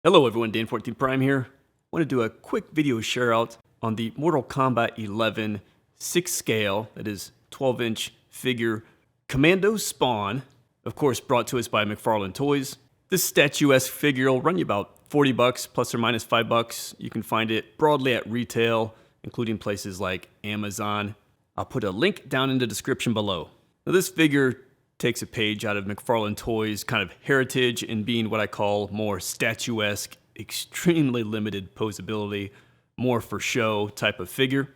Hello everyone, Dan14 Prime here. I want to do a quick video share out on the Mortal Kombat 11 6 scale, that is 12-inch figure Commando Spawn, of course brought to us by McFarlane Toys. This statuesque figure will run you about 40 bucks plus or minus $5. You can find it broadly at retail, including places like Amazon. I'll put a link down in the description below. Now this figure takes a page out of McFarlane Toys' kind of heritage in being what I call more statuesque, extremely limited posability, more for show type of figure.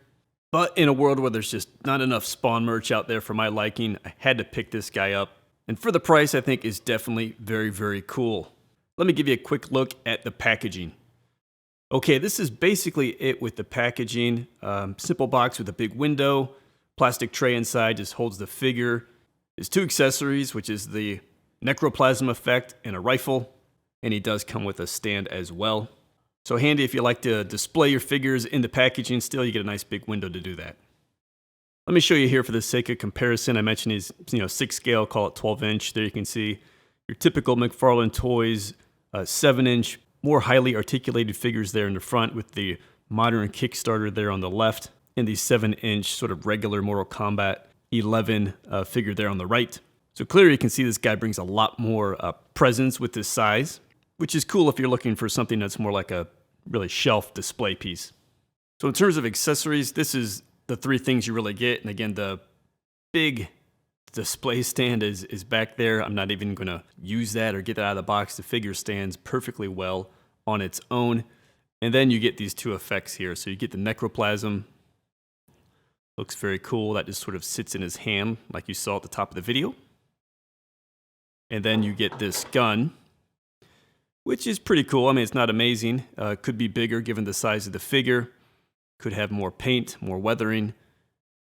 But in a world where there's just not enough Spawn merch out there for my liking, I had to pick this guy up. And for the price, I think is definitely very, very cool. Let me give you a quick look at the packaging. Okay, this is basically it with the packaging. Simple box with a big window. Plastic tray inside just holds the figure. There's two accessories, which is the necroplasm effect and a rifle, and he does come with a stand as well. So handy if you like to display your figures in the packaging still, you get a nice big window to do that. Let me show you here for the sake of comparison. I mentioned he's 6 scale, call it 12-inch. There you can see your typical McFarlane Toys 7-inch, more highly articulated figures there in the front with the modern Kickstarter there on the left, and the 7-inch sort of regular Mortal Kombat 11 figure there on the right. So clearly you can see this guy brings a lot more presence with this size, which is cool if you're looking for something that's more like a really shelf display piece. So in terms of accessories, this is the three things you really get. And again, the big display stand is back there. I'm not even going to use that or get that out of the box. The figure stands perfectly well on its own. And then you get these two effects here. So you get the necroplasm. Looks very cool. That just sort of sits in his hand like you saw at the top of the video. And then you get this gun, which is pretty cool. I mean, it's not amazing. Could be bigger given the size of the figure. Could have more paint, more weathering.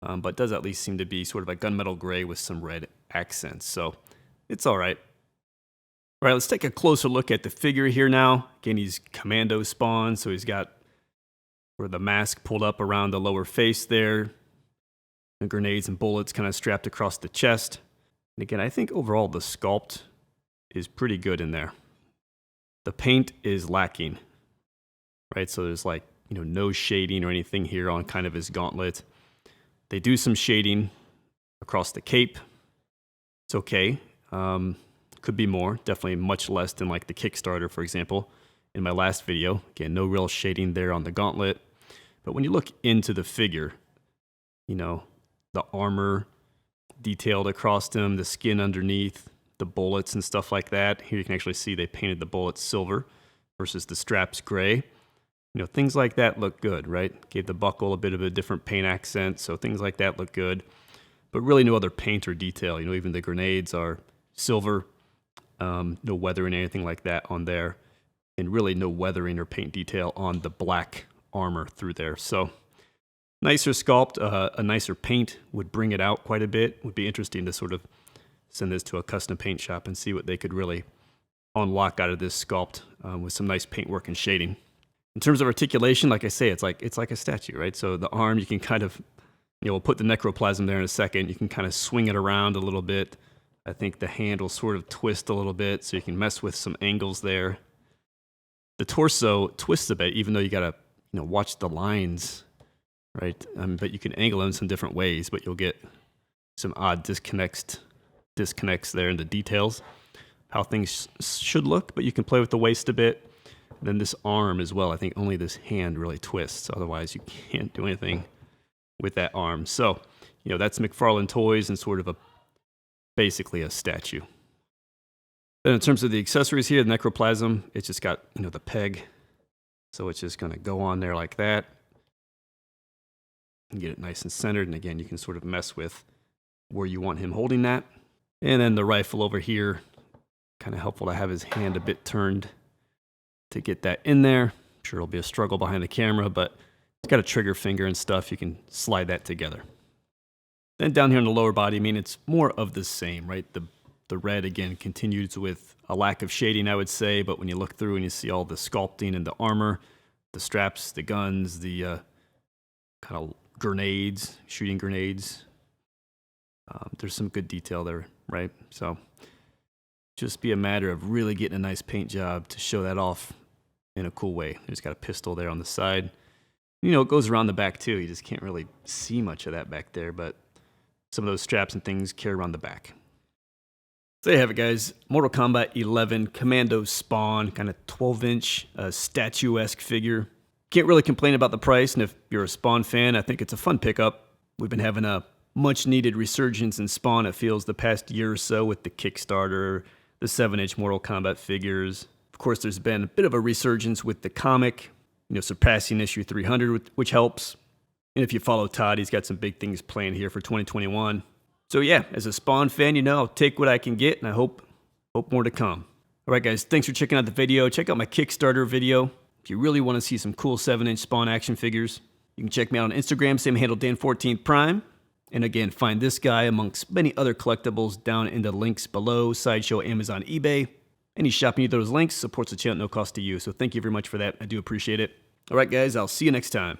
But does at least seem to be sort of a gunmetal gray with some red accents. So it's all right. All right, let's take a closer look at the figure here now. Again, he's Commando Spawn, so he's got sort of the mask pulled up around the lower face there. And grenades and bullets kind of strapped across the chest. And again, I think overall the sculpt is pretty good in there. The paint is lacking, right? So there's like, no shading or anything here on kind of his gauntlet. They do some shading across the cape. It's okay. Could be more. Definitely much less than like the Kickstarter, for example, in my last video. Again, no real shading there on the gauntlet. But when you look into the figure, the armor detailed across him, the skin underneath, the bullets and stuff like that. Here you can actually see they painted the bullets silver versus the straps gray. Things like that look good, right? Gave the buckle a bit of a different paint accent, so things like that look good. But really no other paint or detail. Even the grenades are silver, no weathering, anything like that on there. And really no weathering or paint detail on the black armor through there. So nicer sculpt, a nicer paint would bring it out quite a bit. Would be interesting to sort of send this to a custom paint shop and see what they could really unlock out of this sculpt with some nice paintwork and shading. In terms of articulation, like I say, it's like a statue, right? So the arm, you can kind of, we'll put the necroplasm there in a second. You can kind of swing it around a little bit. I think the hand will sort of twist a little bit, so you can mess with some angles there. The torso twists a bit, even though you gotta, watch the lines. Right, but you can angle it in some different ways, but you'll get some odd disconnects there in the details, how things should look, but you can play with the waist a bit. And then this arm as well, I think only this hand really twists, otherwise you can't do anything with that arm. So, that's McFarlane Toys and sort of basically a statue. Then in terms of the accessories here, the necroplasm, it's just got, the peg, so it's just gonna go on there like that. And get it nice and centered, and again you can sort of mess with where you want him holding that. And then the rifle over here, kind of helpful to have his hand a bit turned to get that in there. I'm sure it'll be a struggle behind the camera, but it's got a trigger finger and stuff. You can slide that together. Then down here in the lower body, it's more of the same, right? The red again continues with a lack of shading, I would say, but when you look through and you see all the sculpting and the armor, the straps, the guns, the kind of grenades, shooting grenades. There's some good detail there, right? So just be a matter of really getting a nice paint job to show that off in a cool way. There's got a pistol there on the side. You know, it goes around the back too. You just can't really see much of that back there, but some of those straps and things carry around the back. So there you have it, guys. Mortal Kombat 11 Commando Spawn, kind of 12-inch statuesque figure. Can't really complain about the price, and if you're a Spawn fan, I think it's a fun pickup. We've been having a much-needed resurgence in Spawn, it feels, the past year or so with the Kickstarter, the 7-inch Mortal Kombat figures. Of course, there's been a bit of a resurgence with the comic, you know, surpassing issue 300, which helps. And if you follow Todd, he's got some big things planned here for 2021. So yeah, as a Spawn fan, you know, I'll take what I can get, and I hope more to come. All right, guys, thanks for checking out the video. Check out my Kickstarter video. If you really want to see some cool 7-inch Spawn action figures, you can check me out on Instagram, same handle, Dan14Prime. And again, find this guy amongst many other collectibles down in the links below, Sideshow, Amazon, eBay. Any shopping either of those links supports the channel at no cost to you. So thank you very much for that. I do appreciate it. All right, guys, I'll see you next time.